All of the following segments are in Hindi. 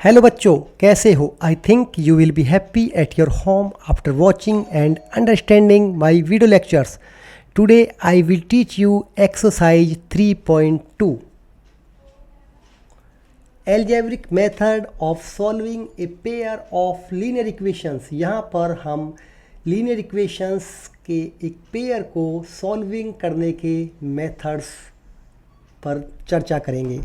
हेलो बच्चों, कैसे हो? I think you will be happy at your home after watching and understanding my video lectures. Today I will teach you exercise 3.2 algebraic method of solving a pair of linear equations. यहाँ पर हम लीनियर इक्वेशंस के एक पेयर को सॉल्विंग करने के मेथड्स पर चर्चा करेंगे.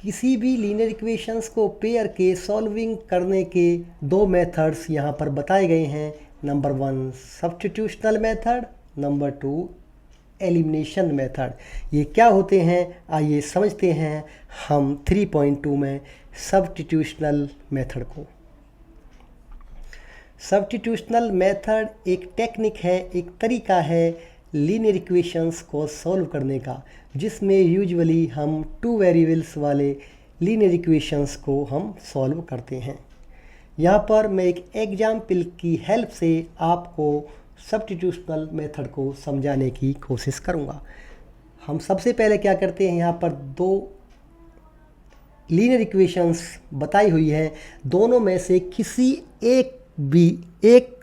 किसी भी लीनियर इक्वेशंस को पेयर के सॉल्विंग करने के दो मेथड्स यहाँ पर बताए गए हैं. Number 1 substitutional method, number 2 elimination method. ये क्या होते हैं आइए समझते हैं हम 3.2 में सब्स्टिट्यूशनल मेथड को. सब्स्टिट्यूशनल मेथड एक टेक्निक है, एक तरीका है लीनियर इक्वेशंस को सॉल्व करने का, जिसमें यूजुअली हम 2 वेरिएबल्स वाले लीनियर इक्वेशंस को हम सॉल्व करते हैं. यहाँ पर मैं एक एग्जाम्पल की हेल्प से आपको सब्स्टिट्यूशनल मेथड को समझाने की कोशिश करूँगा. हम सबसे पहले क्या करते हैं, यहाँ पर 2 लीनियर इक्वेशंस बताई हुई है. दोनों में से किसी एक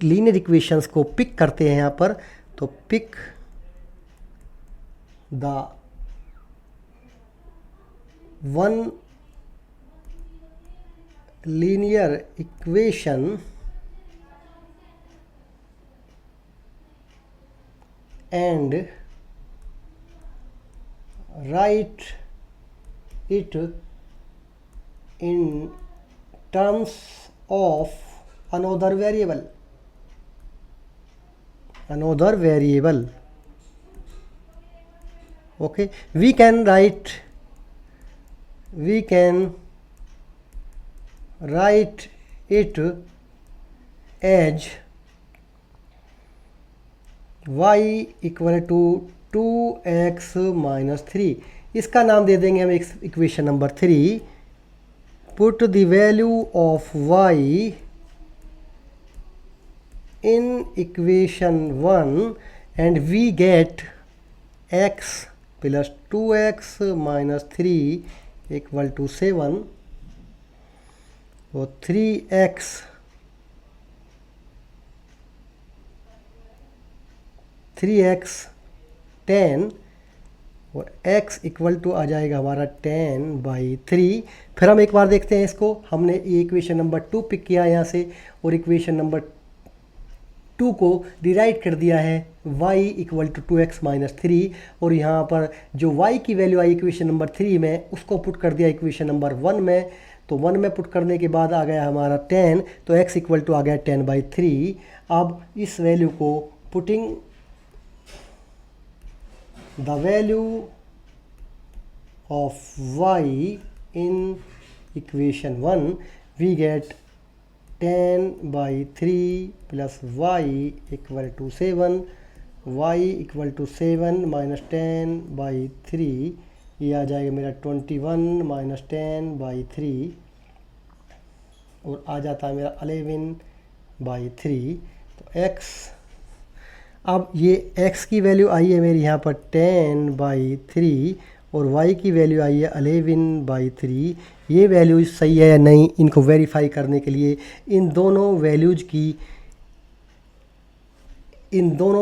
लीनियर इक्वेशंस को पिक करते हैं. यहाँ पर तो pick the one linear equation and write it in terms of another variable. Okay, we can write it as y equal to 2x minus 3. इसका नाम दे देंगे हम equation number 3. Put the value of y in equation 1 and we get x plus 2x minus 3 equal to 7. तो 3x (10) और x इक्वल टू आ जाएगा हमारा 10/3. फिर हम एक बार देखते हैं इसको. हमने ये इक्वेशन नंबर 2 पिक किया यहाँ से और इक्वेशन नंबर 2 को डिराइट कर दिया है y equal to 2x minus 3. और यहाँ पर जो y की वैल्यू आई इक्वेशन नंबर 3 में, उसको पुट कर दिया इक्वेशन नंबर 1 में. तो 1 में पुट करने के बाद आ गया हमारा 10, तो x इक्वल टू आ गया 10/3. अब इस वैल्यू को putting the value of y in equation 1 we get 10/3 plus y equal to 7. y equal to 7 minus 10/3, ये आ जाएगा मेरा 21 माइनस 10/3 और आ जाता है मेरा 11/3. तो x, अब ये x की वैल्यू आई है मेरी यहाँ पर 10/3 और y की वैल्यू आई है 11/3. ये वैल्यूज सही है या नहीं, इनको वेरीफाई करने के लिए इन दोनों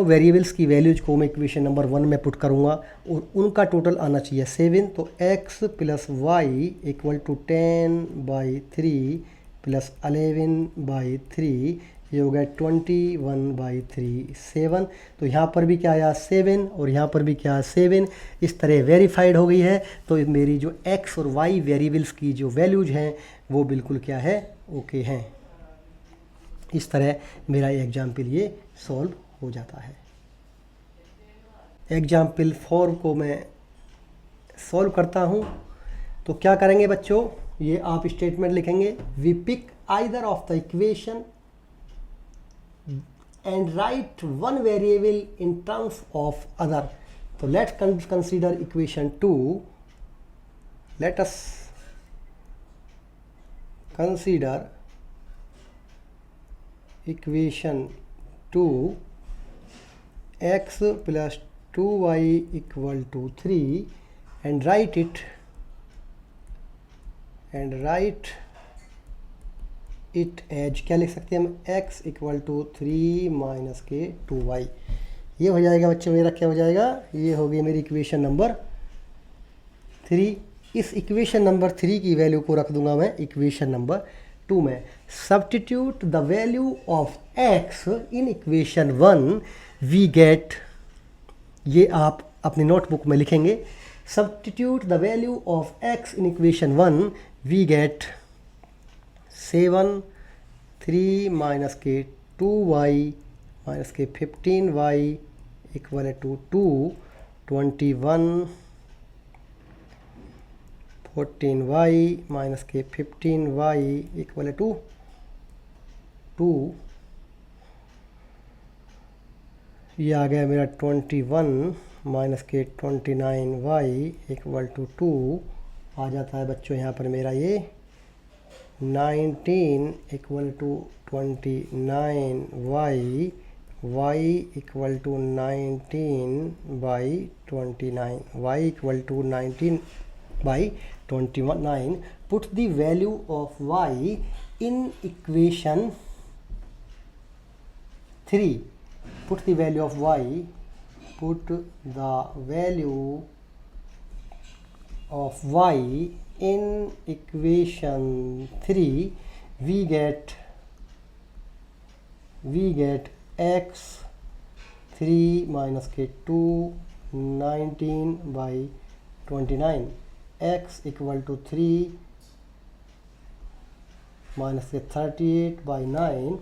वेरिएबल्स की वैल्यूज को मैं इक्वेशन नंबर 1 में पुट करूँगा और उनका टोटल आना चाहिए 7. तो x plus y equal to 10/3 plus 11/3, ये हो गया 21/3 7. तो यहाँ पर भी क्या आया 7 और यहाँ पर भी क्या है 7. इस तरह वेरीफाइड हो गई है. तो मेरी जो x और y वेरिएबल्स की जो वैल्यूज हैं वो बिल्कुल क्या है, ओके हैं. इस तरह मेरा एग्जाम्पल ये सॉल्व हो जाता है. एग्जाम्पल 4 को मैं सॉल्व करता हूँ. तो क्या करेंगे बच्चों, ये आप स्टेटमेंट लिखेंगे. We pick either of the equation and write one variable in terms of other. So let's consider equation 2. Let us consider equation 2. X plus 2y equal to 3 and write it and write it as, क्या लिख सकते हैं हम, x इक्वल टू 3 माइनस के 2y। ये हो जाएगा बच्चों मेरा, क्या हो जाएगा, ये होगी मेरी इक्वेशन नंबर 3। इस इक्वेशन नंबर 3 की वैल्यू को रख दूंगा मैं इक्वेशन नंबर 2 में। Substitute the value of x in equation 1 we get, ये आप अपनी नोटबुक में लिखेंगे, substitute the value of x in equation 1 we get 7 3 minus के 2y माइनस के 15y equal to 2 21 14y minus के 15y इक्वल टू 2, ये आ गया मेरा 21 माइनस के 29y इक्वल टू 2 आ जाता है बच्चों यहाँ पर मेरा ये 19 equal to 29y, y equal to 19/29, y equal to 19/29। Put the value of y in equation 3, put the value of y, put the value of y in equation 3, we get x 3 minus k 2 19/29, x equal to 3 minus के 38/9,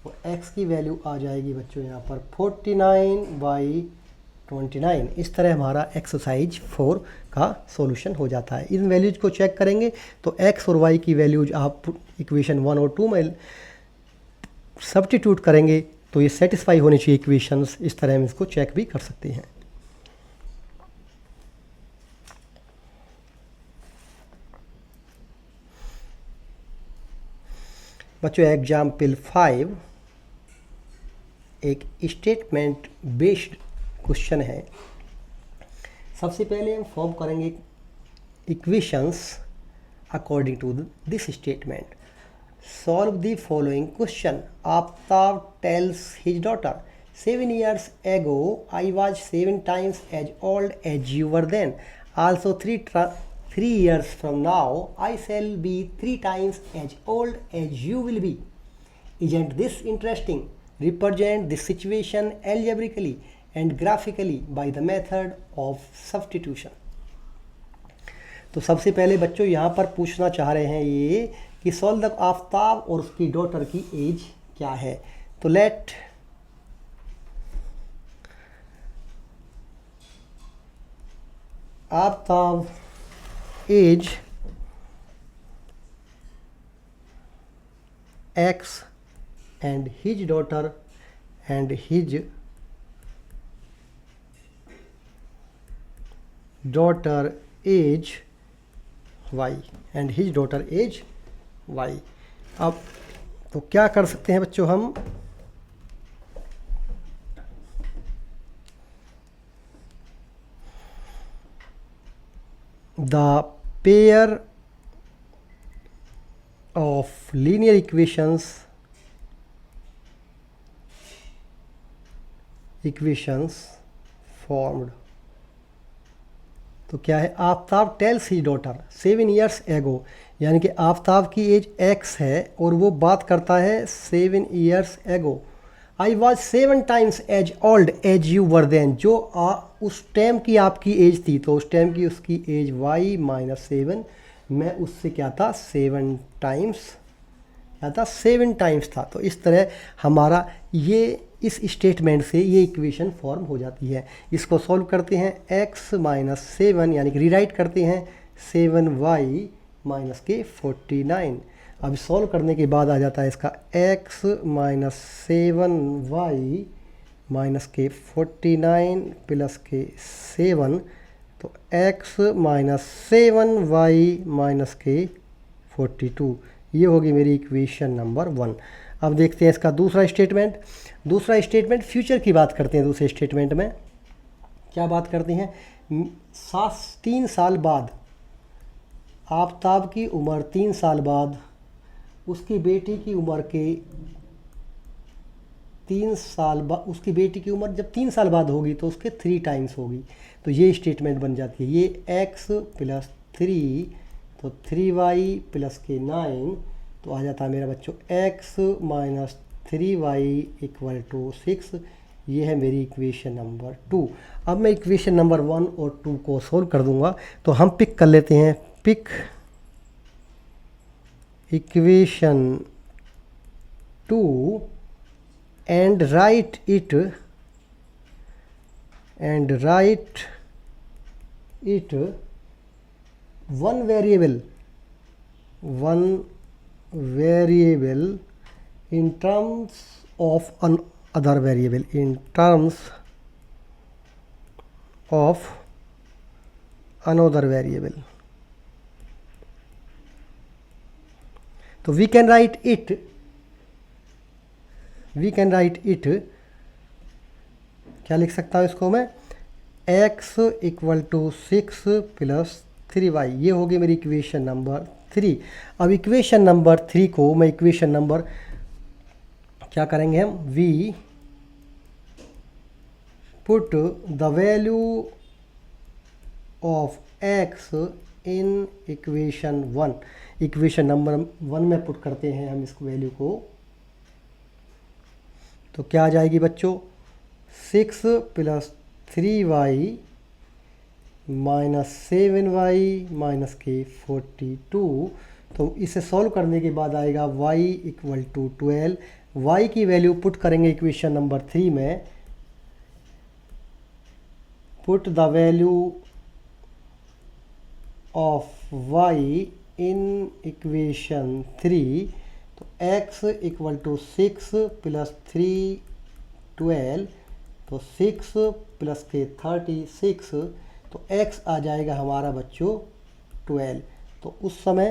और x की वैल्यू आ जाएगी बच्चों यहाँ पर 49/29। इस तरह हमारा एक्सरसाइज 4 का सॉल्यूशन हो जाता है। इन वैल्यूज को चेक करेंगे तो x और y की वैल्यूज आप इक्वेशन 1 और 2 में सब्स्टिट्यूट करेंगे तो ये सेटिस्फाई होनी चाहिए इक्वेशंस। इस तरह हम इसको चेक भी कर सकते हैं। बच्चों एग्जाम्पल 5 एक स्टेटमेंट बेस्ड क्वेश्चन है। सबसे पहले हम फॉर्म करेंगे equations according to this statement. Solve the following question. Aftab tells his daughter 7 years ago I was 7 times as old as you were then. Also 3 years from now I shall be 3 times as old as you will be. Isn't this interesting? Represent this situation algebraically and graphically by the method of substitution. तो सबसे पहले बच्चों यहाँ पर पूछना चाह रहे हैं ये कि सॉल्व द आफ्ताब और उसकी डॉटर की एज क्या है। तो let Aftab age x and his daughter and his daughter age y and his daughter age y। अब तो क्या कर सकते हैं बच्चों हम, the pair of linear equations formed। तो क्या है, आफ्ताब टेल्स ही डॉटर 7 years ago, यानी कि आफ्ताब की एज x है और वो बात करता है 7 years ago। I was 7 times as old as you were then, जो उस टाइम की आपकी एज थी, तो उस टाइम की उसकी एज y - 7, मैं उससे क्या था 7 टाइम्स, क्या था 7 टाइम्स था। तो इस तरह हमारा ये इस स्टेटमेंट से ये इक्वेशन फॉर्म हो जाती है। इसको सॉल्व करते हैं x - 7 यानी कि रीराइट करते हैं 7y - के 49। अब सॉल्व करने के बाद आ जाता है इसका x - 7y - के 49 प्लस के 7, तो x - 7y - के 42, ये होगी मेरी इक्वेशन नंबर 1। अब देखते हैं इसका दूसरा स्टेटमेंट। दूसरा स्टेटमेंट फ्यूचर की बात करते हैं। दूसरे स्टेटमेंट में क्या बात करते हैं, 3 साल बाद आफताब की उम्र 3 साल बाद उसकी बेटी की उम्र के 3 साल बाद, उसकी बेटी की उम्र जब 3 साल बाद होगी तो उसके 3 टाइम्स होगी। तो ये स्टेटमेंट बन जाती है। ये x प्लस 3, तो 3y प्लस के 9, तो आ जाता है मेरा बच्चों x minus 3y equal to 6। ये है मेरी इक्वेशन नंबर 2। अब मैं इक्वेशन नंबर 1 और 2 को सोल्व कर दूंगा। तो हम पिक कर लेते हैं, pick equation 2 and write it one variable in terms of another variable, in terms of another variable. तो we can write it क्या लिख सकता हूँ इसको मैं, x equal to 6 plus 3y। ये होगी मेरी इक्वेशन नंबर 3। अब इक्वेशन नंबर 3 को मैं इक्वेशन नंबर क्या करेंगे हम, we put the value of x in equation 1। Equation number 1 में पुट करते हैं हम इस वैल्यू को। तो क्या आ जाएगी बच्चों, 6 plus 3y minus 7y minus के 42। तो इसे सॉल्व करने के बाद आएगा y इक्वल टू 12। y की वैल्यू पुट करेंगे इक्वेशन नंबर 3 में, put the value of y in equation 3। तो x इक्वल टू 6 प्लस 3 12, तो 6 प्लस के 36, तो x आ जाएगा हमारा बच्चों 12। तो उस समय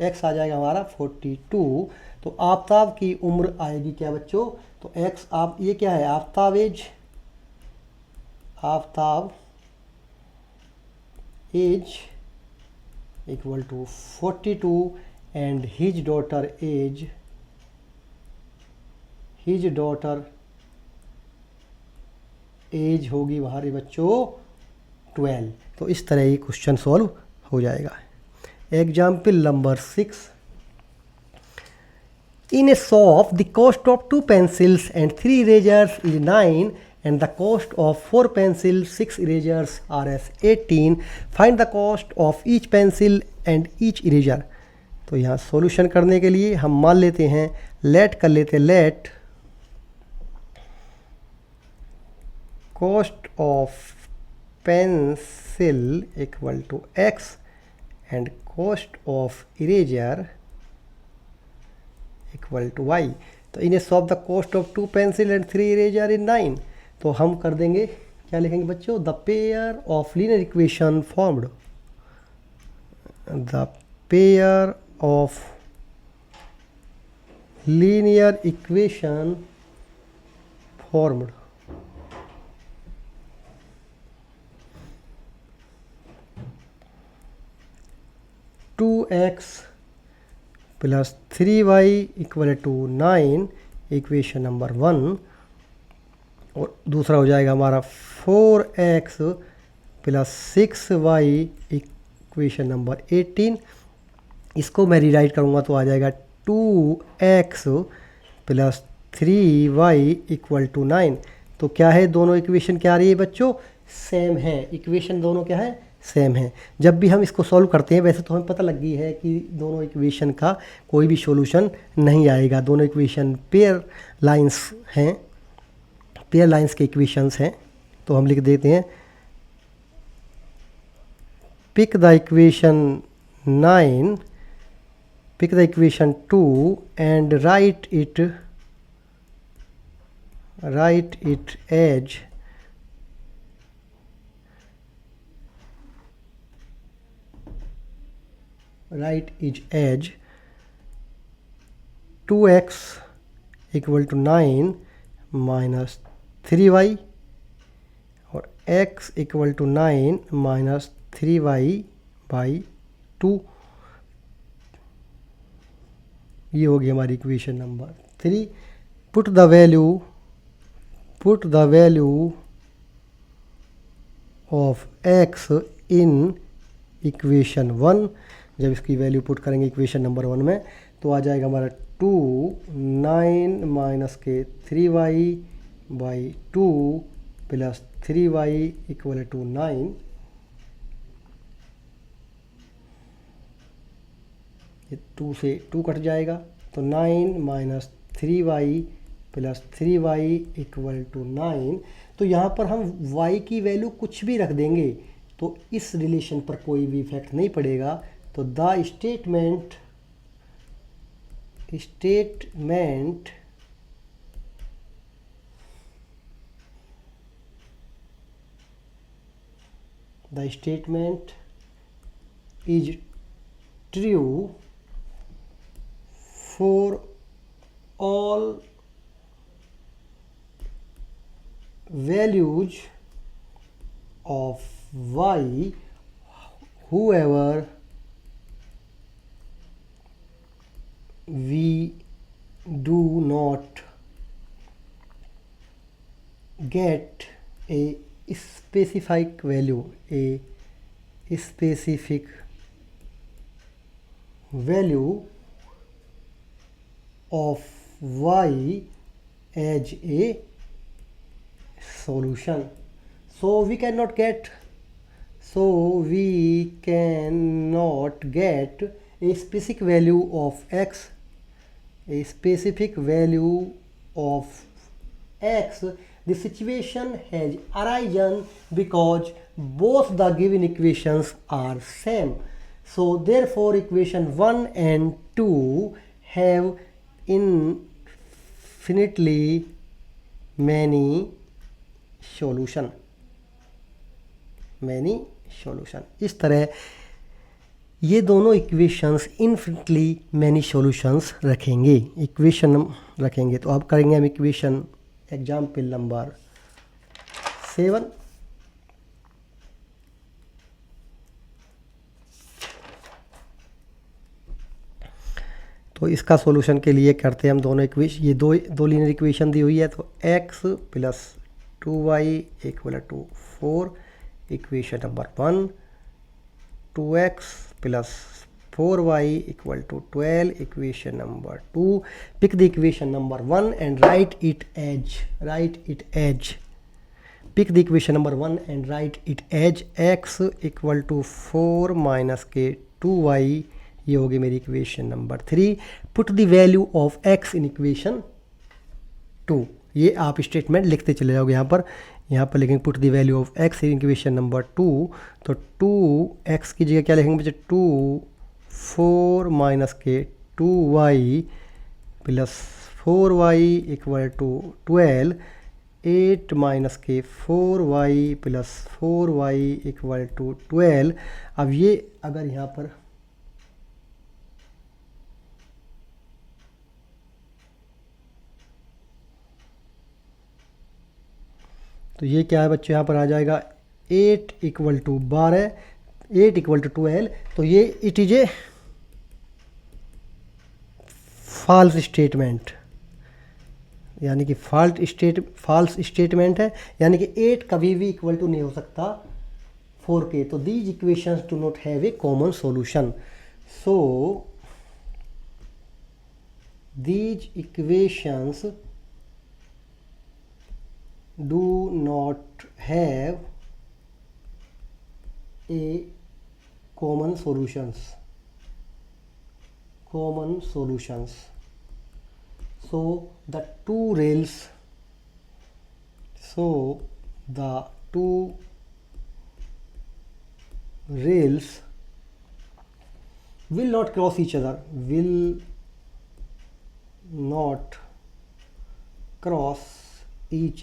x आ जाएगा हमारा 42। तो आफताब की उम्र आएगी क्या बच्चों, तो x आप ये क्या है, Aftab age equal to 42 and his daughter age होगी हमारे बच्चों 12। तो इस तरह ये क्वेश्चन सॉल्व हो जाएगा। Example number 6, in A shop the cost of 2 pencils and 3 erasers is 9 and the cost of 4 pencils, 6 erasers are as 18. Find the cost of each pencil and each eraser. तो यहाँ सॉल्यूशन करने के लिए हम मान लेते हैं, लेट कर लेते हैं, let cost of pencil equal to x and cost of eraser equal to y। तो इन्हें solve the cost of 2 pencil and 3 eraser in 9। तो हम कर देंगे, क्या लिखेंगे बच्चों, the pair of linear equation formed, the pair of linear equation formed, two x plus 3y equal to 9 equation number 1, और दूसरा हो जाएगा हमारा 4x plus 6y equation number 18। इसको मैं रीराइट करूँगा तो आ जाएगा 2x plus 3y equal to 9। तो क्या है, दोनों इक्वेशन क्या आ रही है बच्चों, सेम है। इक्वेशन दोनों क्या है, सेम है। जब भी हम इसको सॉल्व करते हैं, वैसे तो हमें पता लग गई है कि दोनों इक्वेशन का कोई भी सॉल्यूशन नहीं आएगा। दोनों इक्वेशन पेयर लाइंस हैं, पेयर लाइंस के इक्वेशंस हैं। तो हम लिख देते हैं, pick the equation 9, pick the equation 2 and write it as write it as 2x equal to 9 minus 3y और x equal to 9 minus 3y by 2। ये होगी हमारी equation number 3। Put the value of x in equation 1। जब इसकी वैल्यू पुट करेंगे इक्वेशन नंबर 1 में तो आ जाएगा हमारा 2 9 माइनस के 3y/2 plus 3y equal to 9। ये 2 से 2 कट जाएगा तो 9 minus 3y plus 3y equal to 9। तो यहाँ पर हम y की वैल्यू कुछ भी रख देंगे तो इस रिलेशन पर कोई भी इफेक्ट नहीं पड़ेगा। तो the statement is true for all values of y whoever we do not get a specific value of y as a solution. So we cannot get a specific value of x. The situation has arisen because both the given equations are same. So therefore equation 1 and 2 have infinitely many solution. इस तरह ये दोनों इक्वेशंस इन्फिनिटली मैनी सॉल्यूशंस रखेंगे। तो अब करेंगे हम इक्वेशन एग्जाम्पल नंबर 7। तो इसका सॉल्यूशन के लिए करते हैं हम दोनों इक्वेशन, ये दो लीनियर इक्वेशन दी हुई है। तो x plus 2y equal to 4 equation number 1, 2x plus 4y equal to 12 equation number 2। Pick the equation number 1 and write it as pick the equation number 1 and write it as x equal to 4 minus के 2y। ये होगी मेरी equation number 3। Put the value of x in equation 2। ये आप स्टेटमेंट लिखते चले जाओगे यहाँ पर लिखेंगे put the value of x in equation number 2। तो 2x की जगह क्या लिखेंगे बच्चे 2 4 माइनस के 2y plus 4y equal to 12 8 minus के 4y plus 4y equal to 12। अब ये अगर यहाँ पर तो ये क्या है बच्चों, यहाँ पर आ जाएगा 8 इक्वल टू 12 8 इक्वल टू 12। तो ये it is a false statement, यानी कि फॉल्स स्टेटमेंट है, यानी कि 8 कभी भी इक्वल टू नहीं हो सकता 4 के। तो these equations do not have a common solution. So these equations do not have a common solutions. So the two rails will not cross each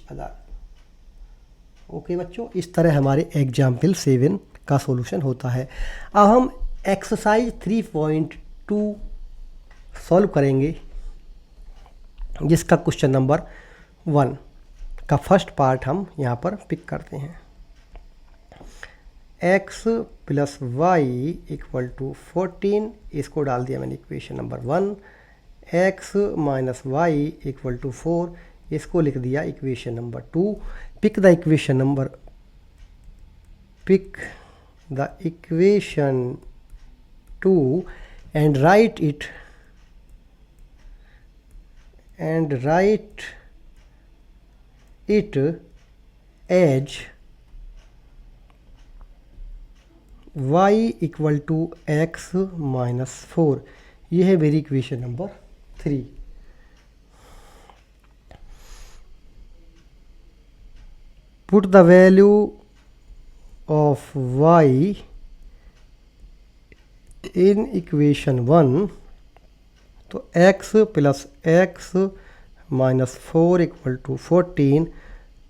other, okay बच्चों, इस तरह हमारे एग्जाम्पल 7 का सॉल्यूशन होता है। अब हम एक्सरसाइज 3.2 सॉल्व करेंगे, जिसका क्वेश्चन नंबर 1 का फर्स्ट पार्ट हम यहाँ पर पिक करते हैं। x plus y equal to 14, इसको डाल दिया मैंने equation number 1। x minus y equal to 4, इसको लिख दिया equation number 2। Pick the equation 2 and write it as y equal to x minus 4। ये है मेरी equation number 3। Put the value of y in equation 1, तो x plus x minus 4 equal to 14,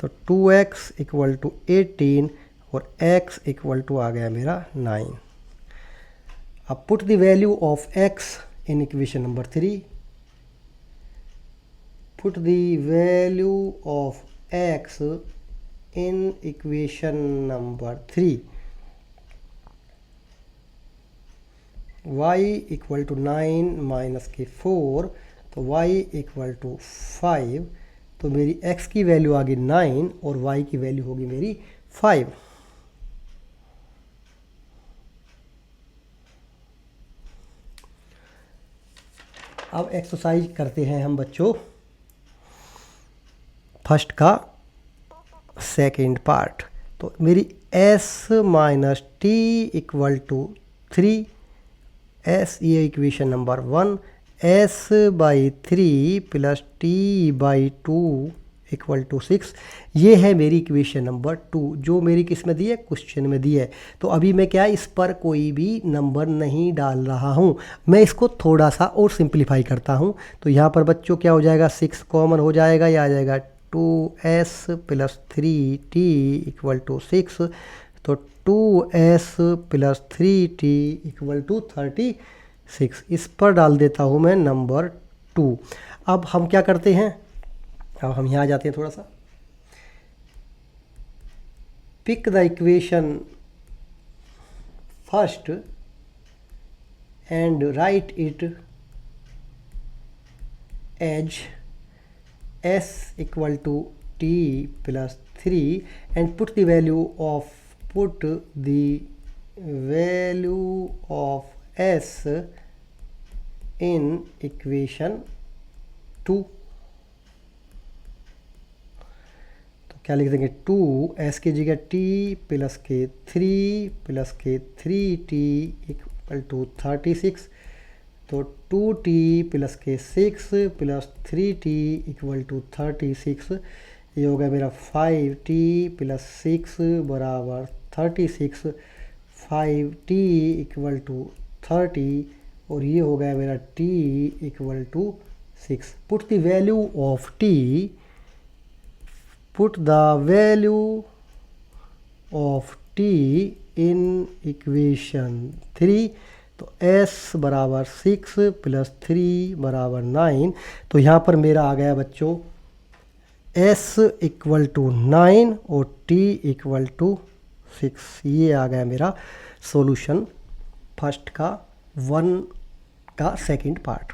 तो 2x इक्वल टू 18 और x इक्वल टू आ गया मेरा 9। अब put the value of x in equation number 3, put the value of x in equation number 3, y equal to 9 minus के 4, तो y इक्वल टू 5, तो मेरी x की वैल्यू आ गई 9 और y की वैल्यू होगी मेरी 5। अब एक्सरसाइज करते हैं हम बच्चों फर्स्ट का सेकेंड पार्ट। तो मेरी s minus t equal to 3, s ये equation number 1, s by 3 plus t by 2 equal to 6, ये है मेरी इक्वेशन नंबर 2 जो मेरी किस में दी है, क्वेश्चन में दी है। तो अभी मैं क्या इस पर कोई भी नंबर नहीं डाल रहा हूँ, मैं इसको थोड़ा सा और सिंप्लीफाई करता हूँ। तो यहाँ पर बच्चों क्या हो जाएगा, 6 कॉमन हो जाएगा, ये आ जाएगा 2s plus 3t equal to 6, तो 2s plus 3t equal to 36। इस पर डाल देता हूँ मैं नंबर 2। अब हम क्या करते हैं, अब हम यहाँ आ जाते हैं थोड़ा सा। Pick the equation first and write it as s equal to t plus 3 and put the value of s in equation 2। तो क्या लिख देंगे, 2s की जगह t प्लस के 3 प्लस के 3t इक्वल टू 36, तो 2t प्लस के 6 प्लस 3t इक्वल टू 36, ये हो गया मेरा 5t प्लस 6 बराबर 36, 5t इक्वल टू 30 और ये हो गया मेरा t equal to 6। Put the value of t, put the value of t in equation 3, तो s बराबर 6 प्लस 3 बराबर 9, तो यहाँ पर मेरा आ गया बच्चों s इक्वल टू 9 और t इक्वल टू 6। ये आ गया मेरा सॉल्यूशन फर्स्ट का 1 का सेकंड पार्ट।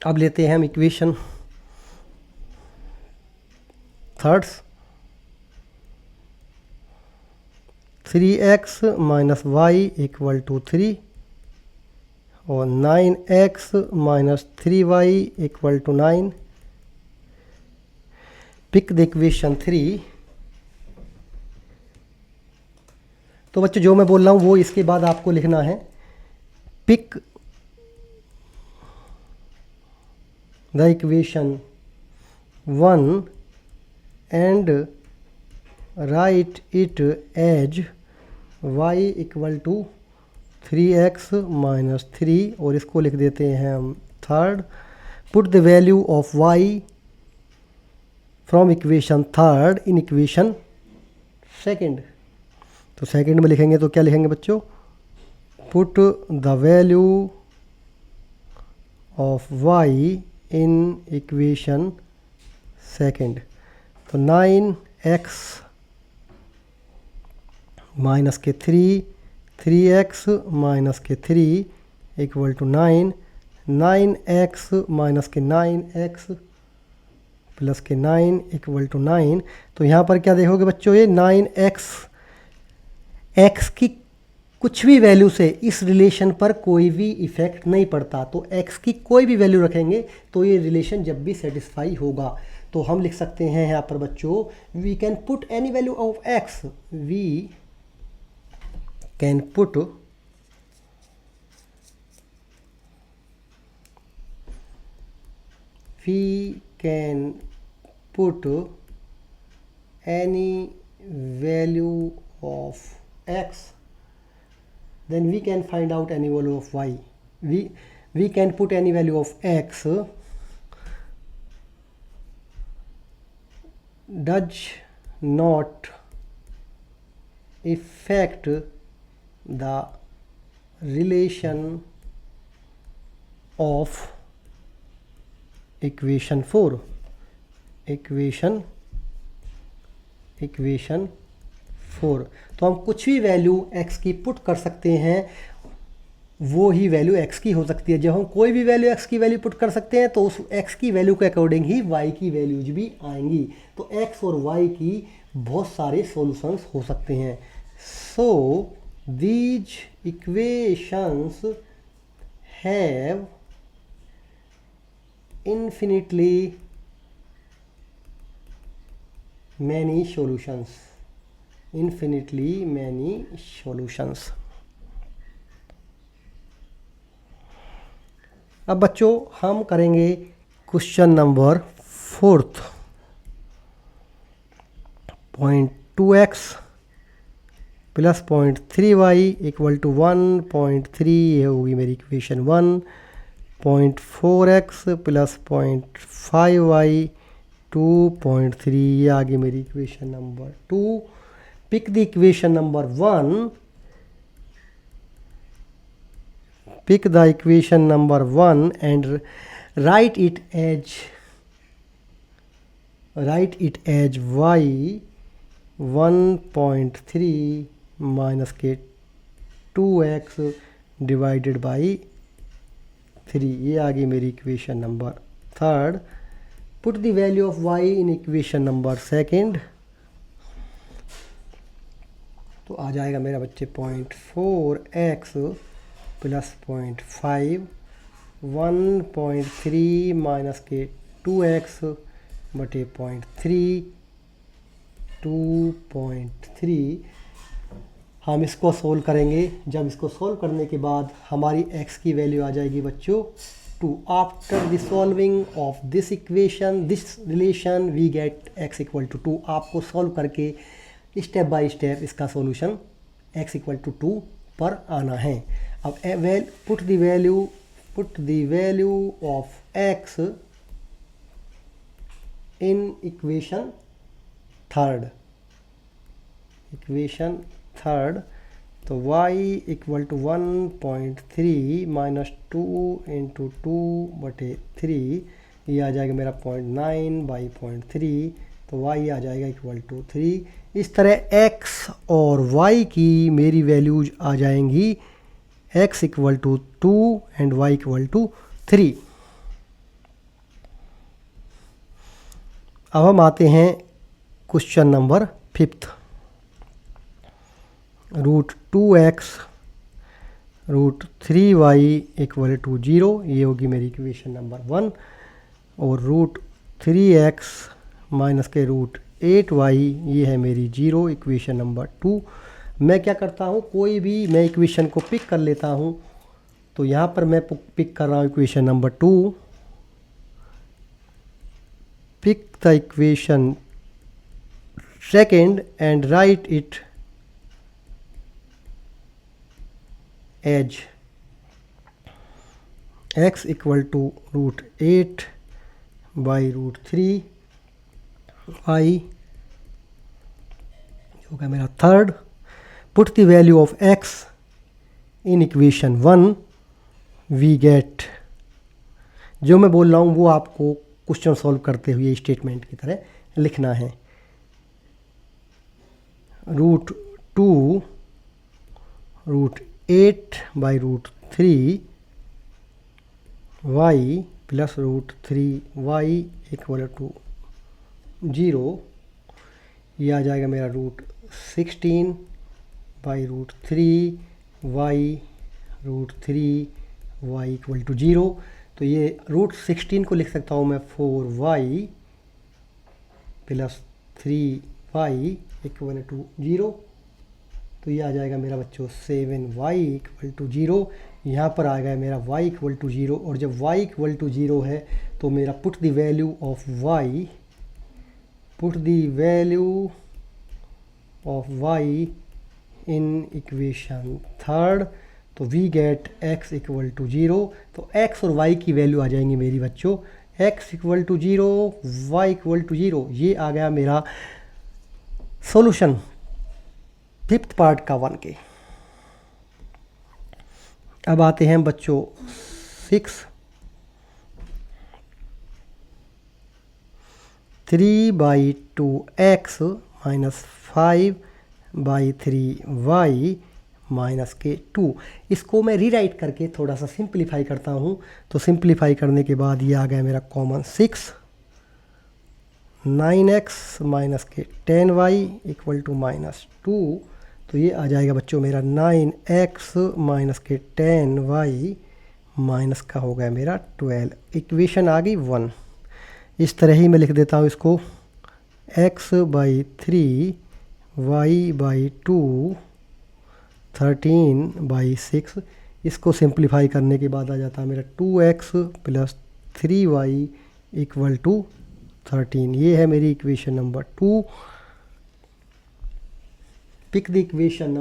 अब लेते हैं हम equation third, 3x minus y equal to 3 और 9x minus 3y equal to 9। Pick the equation 3। तो बच्चों जो मैं बोल रहा हूँ वो इसके बाद आपको लिखना है। Pick the equation 1 and write it as y equal to 3x minus 3 और इसको लिख देते हैं हम third. Put the value of y from equation third in equation second. तो सेकंड में लिखेंगे तो क्या लिखेंगे बच्चों, put the value of y in equation second. तो 9x माइनस के 3 3x माइनस के 3 इक्वल टू 9, 9x माइनस के 9x प्लस के 9 इक्वल टू 9। तो यहाँ पर क्या देखोगे बच्चों, ये 9x x की कुछ भी वैल्यू से इस रिलेशन पर कोई भी इफेक्ट नहीं पड़ता। तो x की कोई भी वैल्यू रखेंगे तो ये रिलेशन जब भी सेटिस्फाई होगा। तो हम लिख सकते हैं यहाँ पर बच्चों, we can put any value of x, we can put any value of x, then we can find out any value of y. We can put any value of x does not affect the relation of equation 4, equation 4। तो हम कुछ भी वैल्यू x की पुट कर सकते हैं, वो ही वैल्यू x की हो सकती है। जब हम कोई भी वैल्यू x की वैल्यू पुट कर सकते हैं तो उस x की वैल्यू के अकॉर्डिंग ही y की वैल्यूज भी आएंगी। तो x और y की बहुत सारे सॉल्यूशंस हो सकते हैं। So these equations have infinitely many solutions, infinitely many solutions। अब बच्चों हम करेंगे question number 4, 0.2x plus 0.3y equal to 1.3, ये होगी मेरी इक्वेशन 1। 0.4x प्लस 0.5y 2.3, ये आ गई मेरी equation number 2। Pick the equation number 1, pick the equation number 1 and write it as y 1.3 minus k 2x divided by 3, ये आ गई मेरी equation number 3। Put the value of y in equation number 2, तो आ जाएगा मेरा बच्चे 0.4x प्लस 0.5, 1.3 माइनस के 2x बटे 0.3, 2.3। हम इसको सोल्व करेंगे। जब इसको सोल्व करने के बाद हमारी x की वैल्यू आ जाएगी बच्चों 2। After the solving of this equation, this relation, we get x equal to 2। आपको सॉल्व करके स्टेप बाय स्टेप इसका सॉल्यूशन x इक्वल टू 2 पर आना है। अब put the value of x in equation 3, तो y equal to 1.3 minus 2 into 2 बटे 3, ये आ जाएगा मेरा 0.9 बाई 0.3, तो y आ जाएगा इक्वल टू 3। इस तरह x और y की मेरी वैल्यूज आ जाएंगी x equal to 2 and y equal to 3। अब हम आते हैं question number 5, √2x √3y equal to 0, ये होगी मेरी इक्वेशन नंबर 1। और √3x माइनस के √8y, ये है मेरी 0, इक्वेशन नंबर 2। मैं क्या करता हूँ, कोई भी मैं इक्वेशन को पिक कर लेता हूँ। तो यहाँ पर मैं पिक कर रहा हूँ equation number 2। Pick the equation 2 and write it as x equal to √8 by √3 y, होगा मेरा 3rd। Put the value of x in equation 1, we get, जो मैं बोल रहा हूँ वो आपको क्वेश्चन सॉल्व करते हुए स्टेटमेंट की तरह लिखना है। √2 √8/√3 y plus √3y equal to 0। ये आ जाएगा मेरा √16/√3 y √3y इक्वल टू 0। तो ये √16 को लिख सकता हूँ मैं 4y plus 3y equal to 0। तो ये आ जाएगा मेरा बच्चों 7y इक्वल टू 0। यहाँ पर आ गया मेरा y इक्वल टू 0, और जब y इक्वल टू 0 है तो मेरा put the value of y in equation third. तो we get x equal to 0। तो x और y की वैल्यू आ जाएंगी मेरी बच्चों x equal to 0, y equal to 0। ये आ गया मेरा सॉल्यूशन फिफ्थ पार्ट का 1 के। अब आते हैं बच्चों 6। 3/2x माइनस 5/3y माइनस के 2। इसको मैं रीराइट करके थोड़ा सा सिंप्लीफाई करता हूँ। तो सिंप्लीफाई करने के बाद ये आ गया मेरा कॉमन 6। 9x माइनस के 10y इक्वल टू माइनस 2। तो ये आ जाएगा बच्चों मेरा 9x माइनस के 10y माइनस का हो गया मेरा 12। इक्वेशन आ गई 1। इस तरह ही मैं लिख देता हूँ इसको x/3 y/2 13/6। इसको सिंप्लीफाई करने के बाद आ जाता है मेरा 2x plus 3y equal to 13। ये है मेरी equation number 2। pick the equation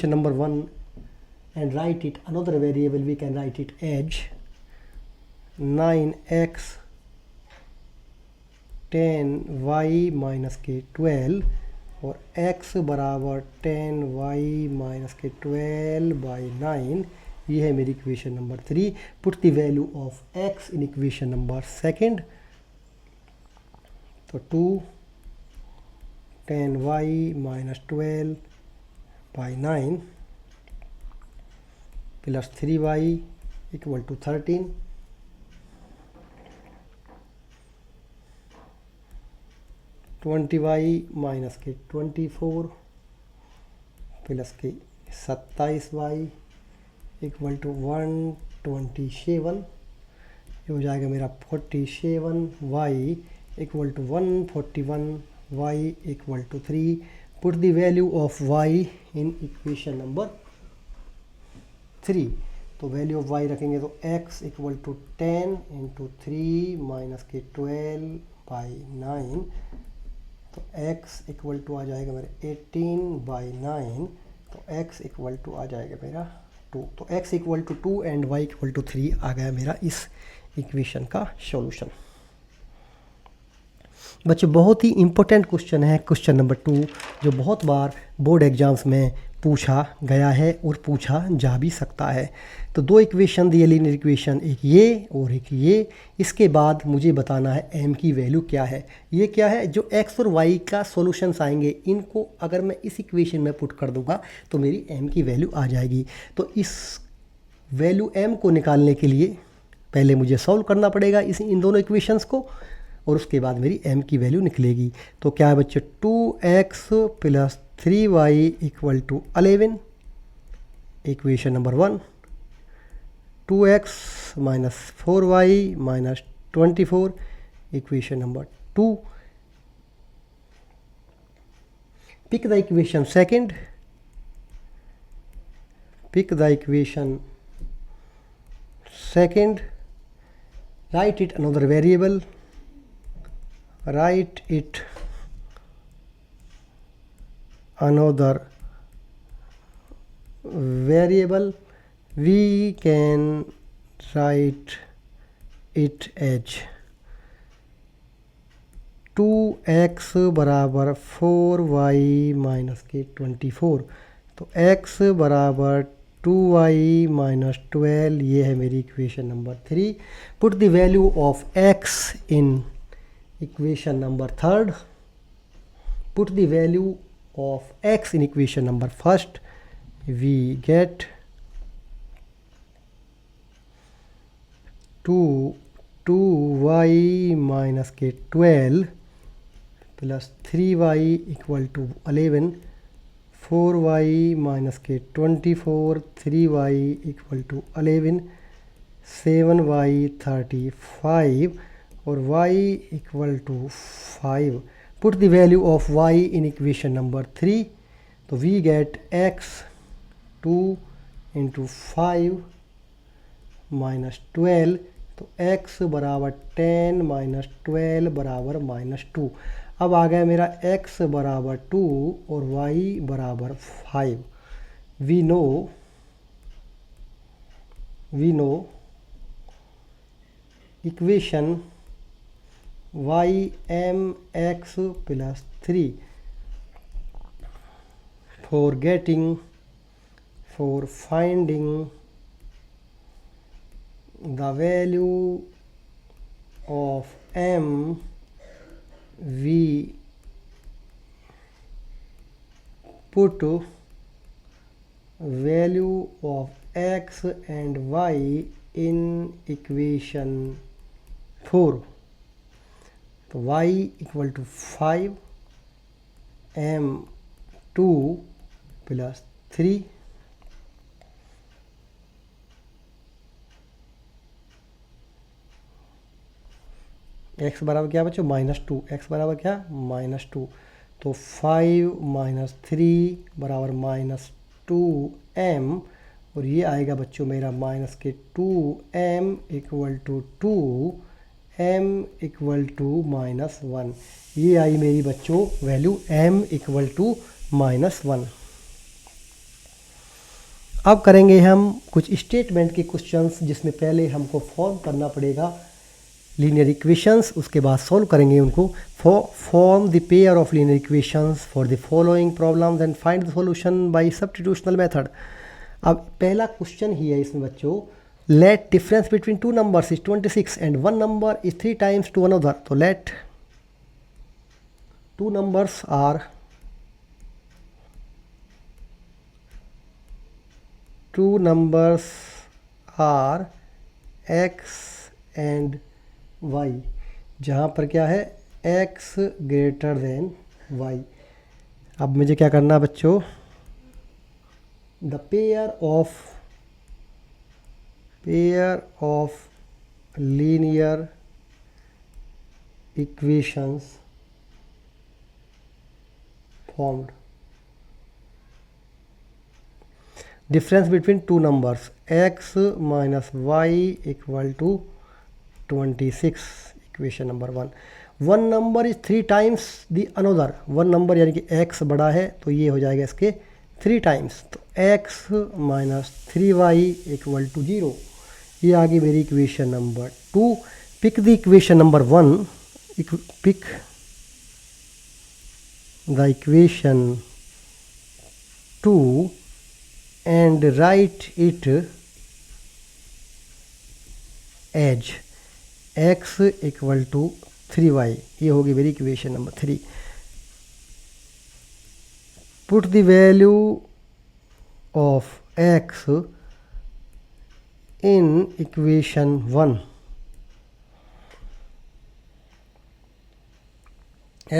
number 1 and write it another variable. We can write it as 9x 10y minus के 12 और x बराबर 10y माइनस के 12/9। ये है मेरी equation number 3। Put the value of x in equation number second. तो 2 10y minus 12/9 plus 3y equal to 13। 20y minus के 24 प्लस के 27y इक्वल टू 127। ये हो जाएगा मेरा 47y equal to 141y equal to 3। Put the value of y in equation number 3। तो वैल्यू ऑफ y रखेंगे तो x equal to 10 into 3 minus के 12/9। तो x इक्वल टू आ जाएगा मेरे 18/9। तो x इक्वल टू आ जाएगा मेरा 2। तो x equal to 2 and y equal to 3 आ गया मेरा इस इक्वेशन का सॉल्यूशन। बच्चों बहुत ही इम्पोर्टेंट क्वेश्चन है क्वेश्चन नंबर 2, जो बहुत बार बोर्ड एग्जाम्स में पूछा गया है और पूछा जा भी सकता है। तो 2 इक्वेशन दिए लीनियर इक्वेशन, एक ये और एक ये। इसके बाद मुझे बताना है m की वैल्यू क्या है। ये क्या है, जो x और y का सॉल्यूशंस आएंगे इनको अगर मैं इस इक्वेशन में पुट कर दूंगा तो मेरी m की वैल्यू आ जाएगी। तो इस वैल्यू m को निकालने के लिए पहले मुझे सॉल्व करना पड़ेगा इन दोनों इक्वेशंस को, और उसके बाद मेरी m की वैल्यू निकलेगी। तो क्या है बच्चे, 2x plus 3y equal to 11 equation number 1। 2x minus 4y minus 24 equation number 2। Pick the equation second. Pick the equation second, write it another variable. Write it another variable. We can write it as 2x बराबर 4y माइनस के 24। तो x बराबर 2y माइनस 12। ये है मेरी equation number 3। Put the value of x in equation number 3rd। Put the value of x in equation number first, we get 2y minus k 12 plus 3y equal to 11, 4y minus k 24, 3y equal to 11, 7y 35 और y equal to 5. Put the value of y in equation number 3. So we get x 2 into 5 minus 12. तो x बराबर 10 माइनस 12 बराबर -2. अब आ गया मेरा x बराबर 2 और y बराबर 5. We know equation y(mx plus 3) for finding the value of m, we put value of x and y in equation 4. So y equal to 5, m 2 plus 3, x बराबर क्या बच्चों -2, x बराबर क्या -2. तो 5 minus 3 बराबर -2m और ये आएगा बच्चों मेरा माइनस के 2m equal to 2m equal to -1. ये आई मेरी बच्चों वैल्यू m इक्वल टू -1. अब करेंगे हम कुछ स्टेटमेंट के क्वेश्चंस जिसमें पहले हमको फॉर्म करना पड़ेगा लीनियर इक्वेशंस, उसके बाद सॉल्व करेंगे उनको. Form the pair of linear equations for the following problems and find the solution by substitutional method. अब पहला क्वेश्चन ही है इसमें बच्चों, let difference between two numbers is 26 and one number is 3 times to another. तो let two numbers are x and y, जहाँ पर क्या है x ग्रेटर देन y. अब मुझे क्या करना है बच्चों, the pair of linear equations formed. Difference between two numbers x minus y equal to 26, equation number 1. One number is 3 times the another. One number यानी कि x बड़ा है तो ये हो जाएगा इसके 3 times. तो x minus 3y equal to 0. ये आ गई मेरी equation number 2. Pick the equation number 1, pick the equation 2 and write it as x equal to 3y. ये होगी मेरी equation number 3. Put the value of x in equation 1.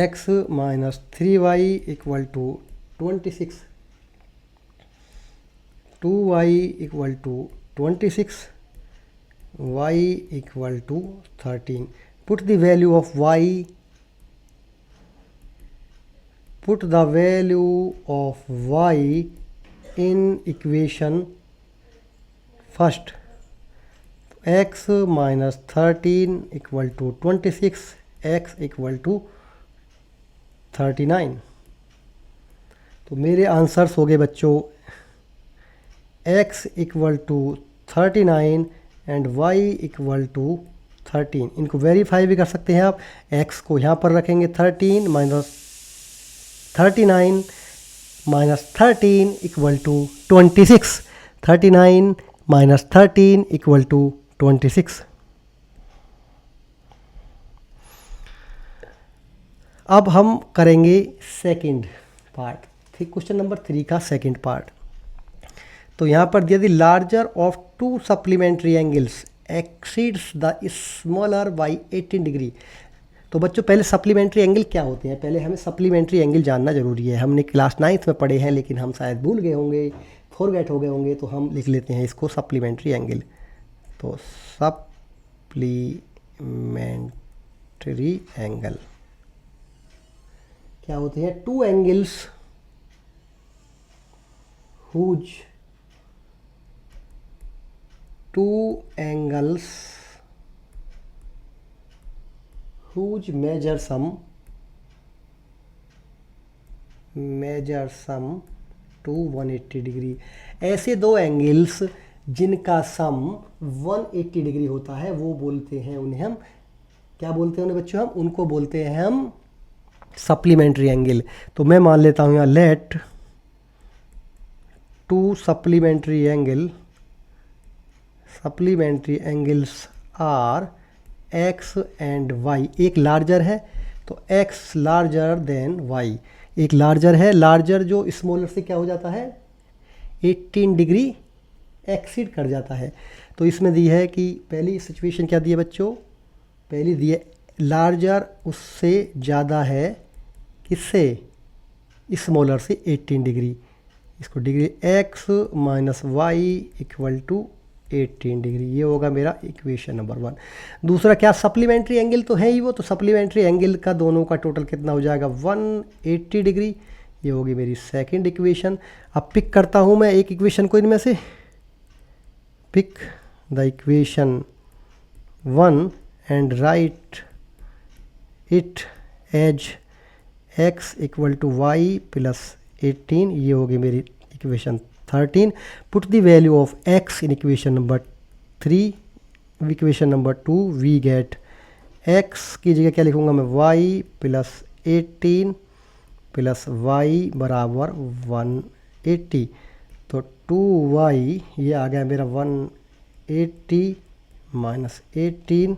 x minus 3y equal to 26, 2y equal to 26, y equal to 13. Put the value of y, put the value of y in equation first. X minus 13 equal to 26, x equal to 39. तो मेरे आंसर्स हो गए बच्चों x equal to 39 and y equal to 13. इनको वेरीफाई भी कर सकते हैं आप. x को यहाँ पर रखेंगे 13 minus 39 minus 13 equal to 26. 39 minus 13 equal to 26. अब हम करेंगे सेकंड पार्ट। ठीक, क्वेश्चन नंबर 3 का सेकंड पार्ट। तो यहाँ पर दिया the larger of two supplementary angles exceeds the smaller by 18 degree. तो बच्चों पहले सप्लीमेंट्री एंगल क्या होते हैं, पहले हमें सप्लीमेंट्री एंगल जानना जरूरी है। हमने क्लास 9th में पढ़े हैं लेकिन हम शायद भूल गए होंगे, फॉरगेट हो गए होंगे, तो हम लिख लेते हैं इसको सप्लीमेंट्री एंगल। तो सप्लीमेंट्री एंगल क्या होते हैं? Two angles whose measure sum to 180 degree. ऐसे दो एंगल्स जिनका सम 180 डिग्री होता है वो बोलते हैं, उन्हें हम क्या बोलते हैं उन्हें बच्चों? हम उनको बोलते हैं हम सप्लीमेंट्री एंगल। तो मैं मान लेता हूँ यहाँ let two supplementary angles are x and y. एक लार्जर है तो एक्स लार्जर देन वाई, एक लार्जर है, लार्जर जो स्मॉलर से क्या हो जाता है 18 डिग्री एक्सीड कर जाता है। तो इसमें दी है कि पहली सिचुएशन क्या दी है बच्चों? पहली दी है लार्जर उससे ज़्यादा है किससे? स्मॉलर से 18 डिग्री। इसको degree x minus y equal to 18 degree, ये होगा मेरा इक्वेशन नंबर 1। दूसरा क्या? सप्लीमेंट्री एंगल तो है ही वो, तो सप्लीमेंट्री एंगल का दोनों का टोटल कितना हो जाएगा 180 डिग्री, ये होगी मेरी सेकंड इक्वेशन। अब पिक करता हूँ मैं एक इक्वेशन को इनमें से, pick the equation 1 and write it as x equal to y plus 18, ये होगी मेरी equation 13। Put the value of x in equation number 3, equation number 2 we get x की जगह क्या लिखूंगा मैं? y प्लस 18 प्लस वाई बराबर 180। तो 2y ये आ गया मेरा 180 माइनस 18,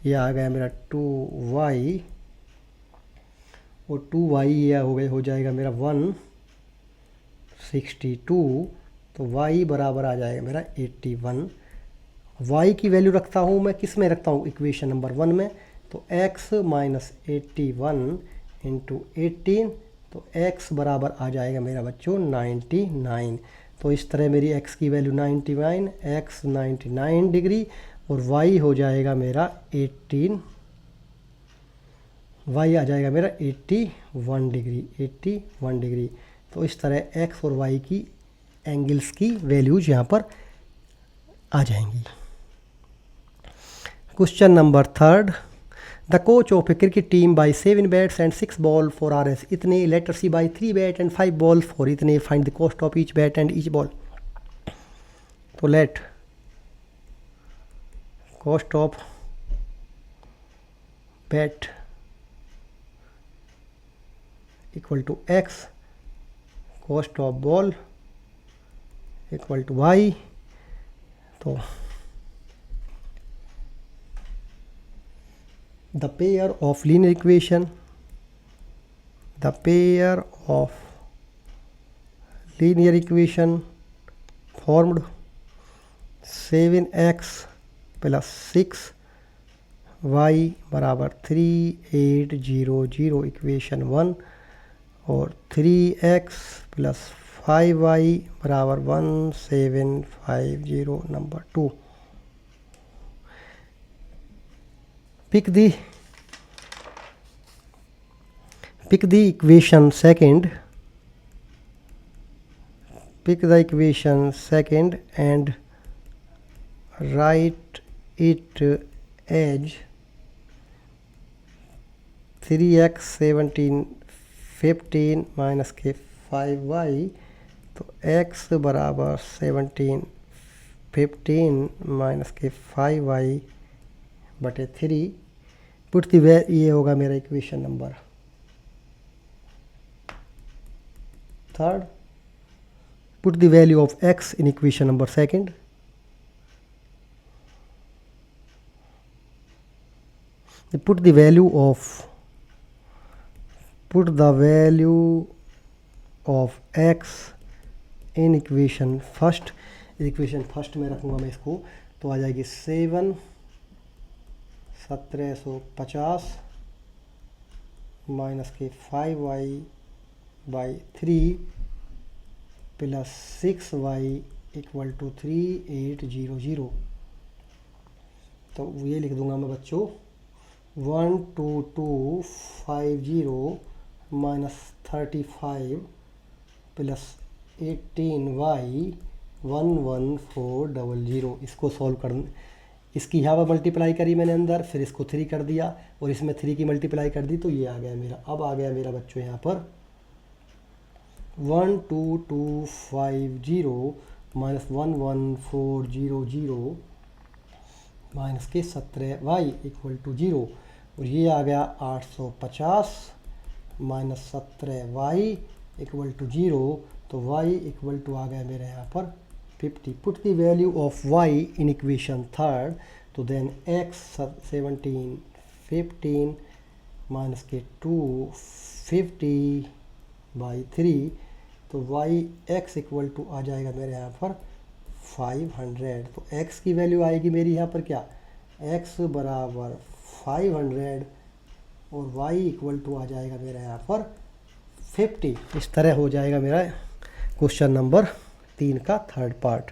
ये आ गया मेरा 2y, और 2y ये हो जाएगा मेरा 162। तो y बराबर आ जाएगा मेरा 81। y की वैल्यू रखता हूँ मैं किस में रखता हूँ? इक्वेशन नंबर 1 में। तो x माइनस 81 इंटू 18, तो x बराबर आ जाएगा मेरा बच्चों 99। तो इस तरह मेरी x की वैल्यू 99, x 99 डिग्री और y हो जाएगा मेरा 18, y आ जाएगा मेरा 81 डिग्री। तो इस तरह x और y की एंगल्स की वैल्यूज यहाँ पर आ जाएंगी। Question number 3, the coach of a cricket team buy 7 bats and 6 ball for RS इतने, later she buy 3 bat and 5 ball for इतने, find the cost of each bat and each ball. तो let cost of bat equal to x, cost of ball equal to y। तो the pair of linear equation formed 7x plus 6y बराबर 3800 इक्वेशन 1, और 3x प्लस 5y बराबर 1750 number 2। pick the equation second and write it as 3x 17 15 minus के 5y। तो x बराबर 17 15 माइनस के 5y बटे 3। पुट दी ये होगा मेरा equation number 3rd। Put the value of x in equation number 2nd। put the value of x in equation first, equation first में रखूँगा मैं इसको, तो आ जाएगी 1750 माइनस के 5y/3 plus 6y equal to 3800। तो ये लिख दूंगा मैं बच्चों 12250 माइनस 35 प्लस 18y/11400। इसको सॉल्व कर, इसकी यहाँ पर मल्टीप्लाई करी मैंने अंदर, फिर इसको 3 कर दिया और इसमें 3 की मल्टीप्लाई कर दी, तो ये आ गया मेरा। अब आ गया मेरा बच्चों यहाँ पर 12250 माइनस 11400 माइनस के 17y इक्वल टू 0, और ये आ गया 850 माइनस 17y इक्वल टू 0, तो y इक्वल टू आ गया मेरे यहाँ पर 50। Put the value of y in equation third, तो देन x 1715 माइनस के 250/3, तो y x इक्वल टू आ जाएगा मेरे यहाँ पर 500। तो x की वैल्यू आएगी मेरी यहाँ पर क्या, x बराबर 500 और y इक्वल टू आ जाएगा मेरा यहाँ पर 50। इस तरह हो जाएगा मेरा क्वेश्चन नंबर 3 का थर्ड पार्ट।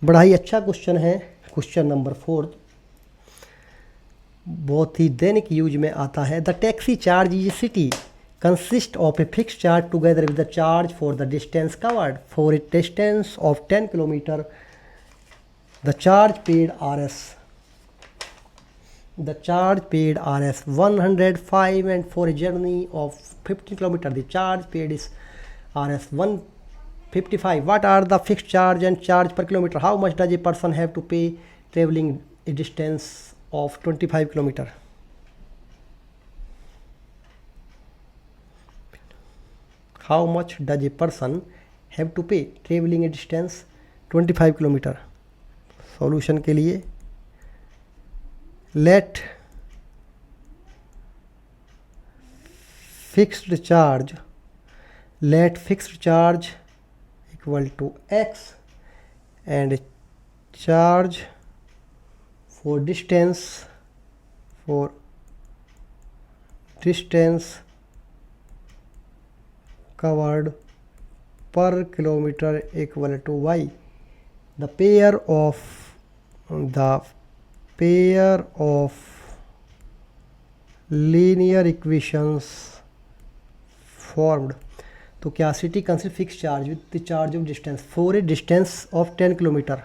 बड़ा ही अच्छा क्वेश्चन है। क्वेश्चन नंबर 4 बहुत ही दैनिक यूज में आता है। The taxi charge is city consist of a fixed charge together with the charge for the distance covered. For a distance of 10 km, the charge paid Rs 105, and for a journey of 15 km, the charge paid is Rs 155. What are the fixed charge and charge per kilometer? How much does a person have to pay traveling a distance of 25 km? How much does a person have to pay traveling a distance 25 km? Solution के लिए let fixed charge equal to x and charge for distance covered per kilometer equal to y. The pair of linear equations formed. तो क्या city consider fix charge with the charge of distance for a distance of 10 kilometre,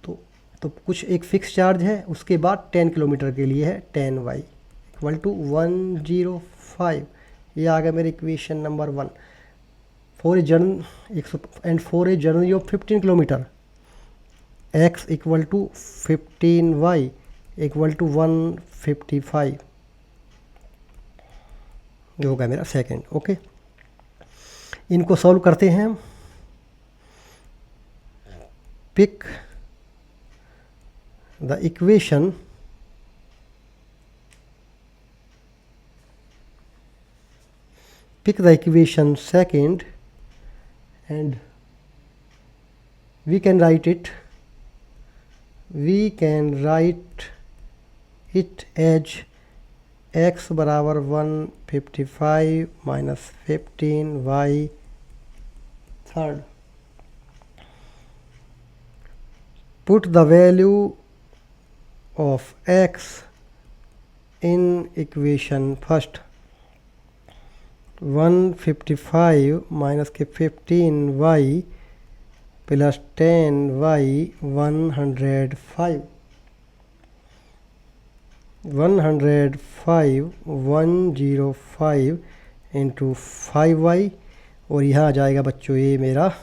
तो कुछ एक फिक्स चार्ज है, उसके बाद 10 किलोमीटर के लिए है 10y इक्वल टू 105। ये आ गया मेरे equation number 1। For a journey of 15 kilometre x equal to 15y equal to 155। ये होगा मेरा सेकंड। ओके, इनको सॉल्व करते हैं हम। Pick the equation second, and we can write it as x बराबर 155 minus 15y third. Put the value of x in equation first, 155 minus के 15y plus 10y 105 105 into 5y, और यहाँ आ जाएगा बच्चों ये मेरा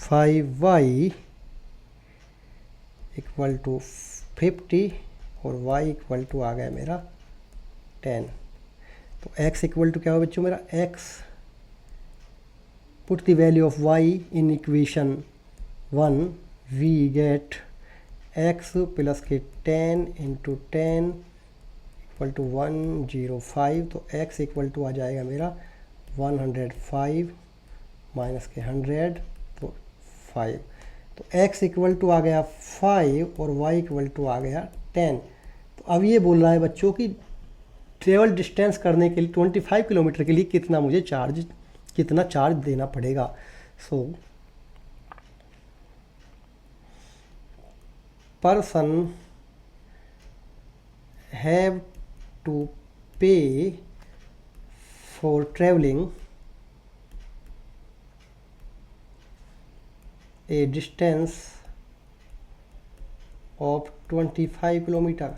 5y इक्वल टू 50 और y इक्वल टू आ गया मेरा 10। तो x इक्वल टू क्या होगा बच्चों मेरा x, put the value of y in equation 1, we get x plus के 10 इंटू 10 इक्वल टू 105, तो x इक्वल टू आ जाएगा मेरा 105 माइनस के 100 तो 5, तो x इक्वल टू आ गया 5 और y इक्वल टू आ गया 10। तो अब ये बोल रहा है बच्चों कि ट्रेवल डिस्टेंस करने के लिए 25 किलोमीटर के लिए कितना चार्ज देना पड़ेगा। So person have to pay for travelling a distance of 25 kilometre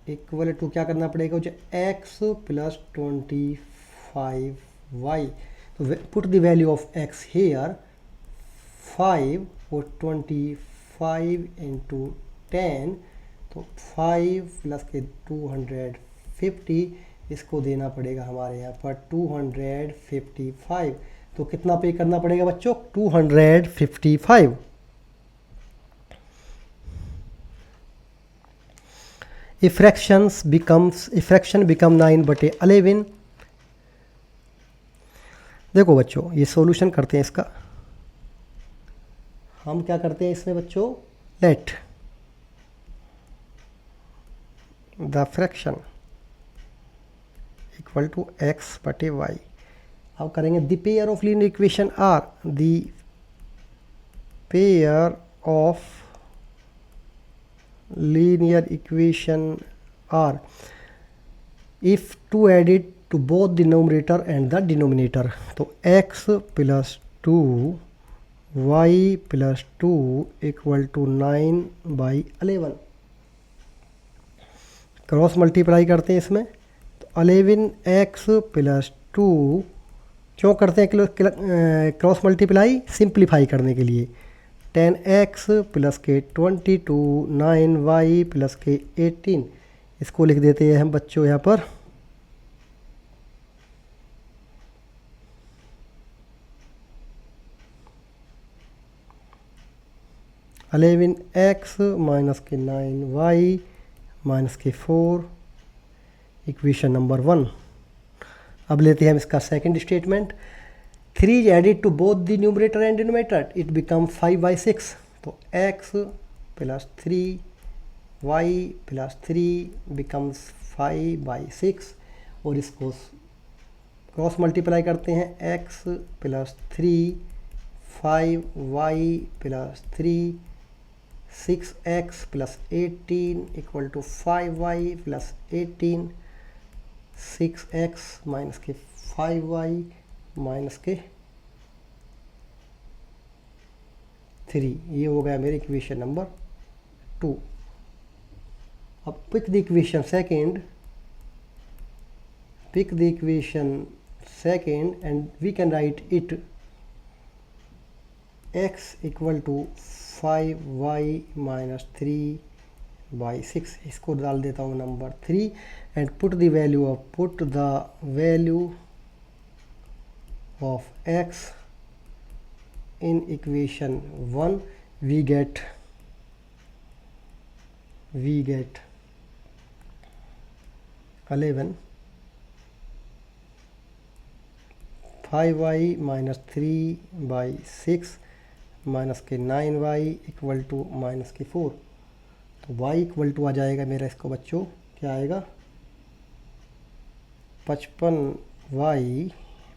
equal to क्या करना पड़ेगा मुझे x प्लस 25y। तो put the value of x here 5 और 25 इंटू 10, तो 5 प्लस के 250, इसको देना पड़ेगा हमारे यहाँ पर 255। तो कितना पे करना पड़ेगा बच्चों 255। A fraction become 9/11। देखो बच्चों ये सॉल्यूशन करते हैं इसका। हम क्या करते हैं इसमें बच्चों, let the fraction equal to x/y। अब करेंगे the pair of linear equation are, the pair of linear equation are if two added to both the numerator and the denominator। तो x plus 2 y plus 2 equal to 9/11। Cross multiply करते हैं इसमें, तो 11x प्लस 2 क्यों करते हैं क्रॉस मल्टीप्लाई, सिंप्लीफाई करने के लिए। 10x प्लस के 22 9y प्लस के 18, इसको लिख देते हैं हम बच्चों यहाँ पर 11x माइनस के 9y माइनस के 4, इक्वेशन नंबर 1। अब लेते हैं हम इसका second statement. 3 is added to both the numerator and denominator, it becomes 5/6। तो x plus 3 y plus 3 becomes 5/6, और इसको क्रॉस मल्टीप्लाई करते हैं, x plus 3 5y plus 3 6x plus 18 equal to 5y plus 18, 6x minus के 5y माइनस के 3, ये हो गया मेरे इक्वेशन नंबर 2। अब pick the equation second and we can write it x equal to 5y minus 3/6। इसको डाल देता हूँ number 3 and put the value of x in equation 1, we get 11 5y minus 3/6 minus के 9y इक्वल टू माइनस के 4। तो y इक्वल टू आ जाएगा मेरा, इसको बच्चों क्या आएगा 55y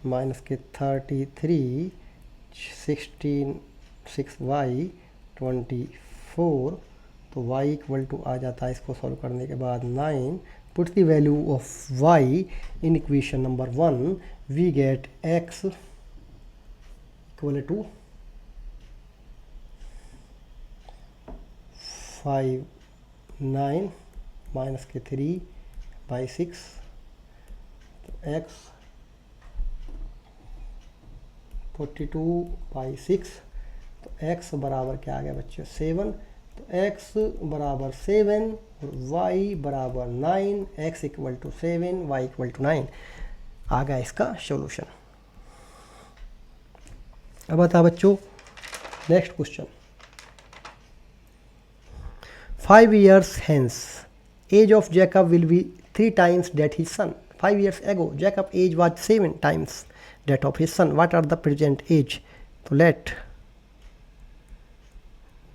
माइनस के 33 16 6y 24। तो y इक्वल टू आ जाता है इसको सॉल्व करने के बाद 9। Put the value of y in equation number 1, we get x equal to 5/9 minus के 3/6। तो x 42/6। तो x बराबर क्या आ गया बच्चों 7। तो x बराबर 7 और y बराबर 9, x equal to 7 y equal to 9 आ गया इसका सॉल्यूशन। अब बता बच्चों next question. 5 years hence, age of Jacob will be 3 times that his son. 5 years ago, Jacob's age was 7 times that of his son. What are the present age? So let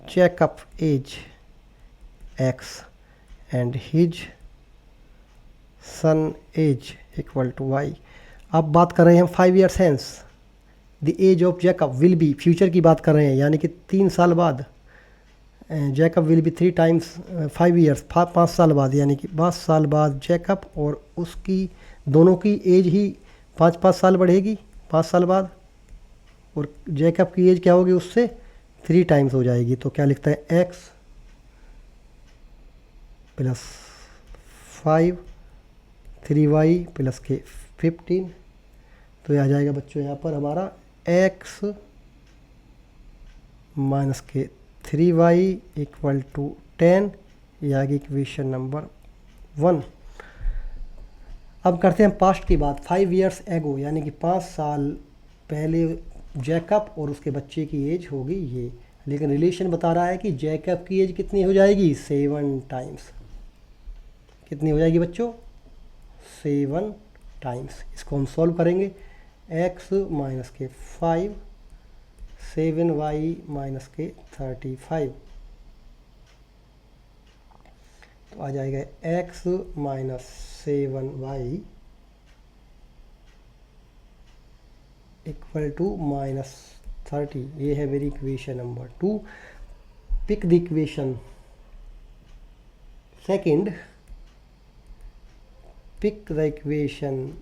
Jacob age x and his son age equal to y. अब बात कर रहे हैं हम 5 years hence. The age of Jacob will be, future की बात कर रहे हैं, यानी कि 3 साल बाद. Jacob will be 3 times 5 years, 5 साल बाद, यानी कि 5 साल बाद जैकब और उसकी दोनों की एज ही 5 साल बढ़ेगी 5 साल बाद, और जैकब की एज क्या होगी उससे 3 टाइम्स हो जाएगी. तो क्या लिखता है x प्लस 5 3y प्लस के 15. तो ये आ जाएगा बच्चों यहाँ पर हमारा x माइनस के 3y इक्वल टू 10. ये आ गई इक्वेशन नंबर 1. अब करते हैं पास्ट की बात. 5 years ago यानी कि 5 साल पहले जैकब और उसके बच्चे की एज होगी ये, लेकिन रिलेशन बता रहा है कि जैकब की एज कितनी हो जाएगी 7 टाइम्स. कितनी हो जाएगी बच्चों 7 टाइम्स. इसको हम सॉल्व करेंगे. x माइनस के 5 7y माइनस के 35. तो आ जाएगा x minus 7y equal to minus 30. ये है मेरी equation number 2. Pick the equation second. Pick the equation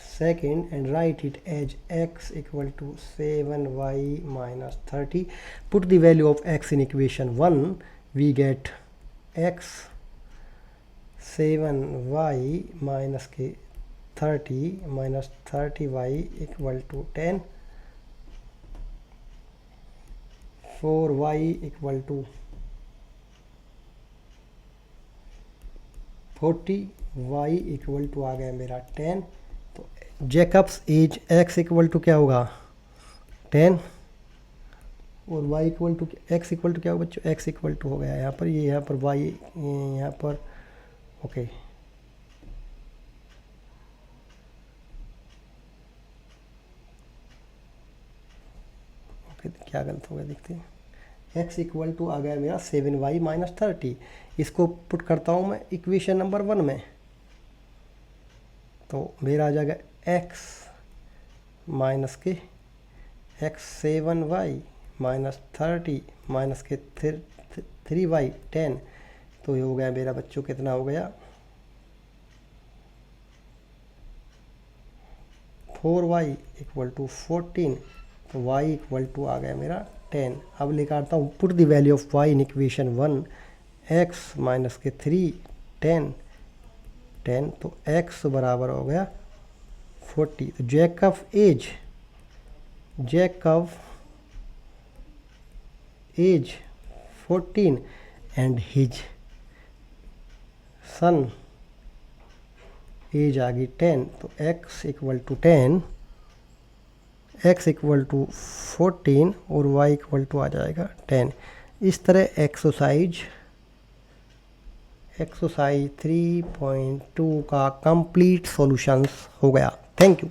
second and write it as x equal to 7y minus 30. Put the value of x in equation 1. We get x 7y minus के 30 minus 30y equal to 10. 4y equal to 40. y equal to आ गया मेरा 10. तो Jacob's age x equal to क्या होगा 10 और y equal to x equal to क्या होगा बच्चों x इक्वल टू हो गया यहाँ पर, ये यहाँ पर y यहाँ पर ओके. ओके क्या गलत हो गया देखते हैं. x इक्वल टू आ गया मेरा 7y माइनस 30. इसको पुट करता हूँ मैं इक्वेशन नंबर 1 में. तो मेरा आ जाएगा x माइनस के x 7y माइनस 30 माइनस के 3y 10. तो ये हो गया मेरा बच्चों कितना हो गया 4y इक्वल टू 14. तो y इक्वल टू आ गया मेरा 10. अब लेकर आता हूँ put the value of y in equation 1. x minus के 3 10 10. तो x बराबर हो गया 40. तो Jacob age 14 and his son age आ गई 10. तो x equal to 10, x equal to 14 और y इक्वल टू आ जाएगा 10. इस तरह एक्सरसाइज 3.2 का कंप्लीट सॉल्यूशंस हो गया. Thank you.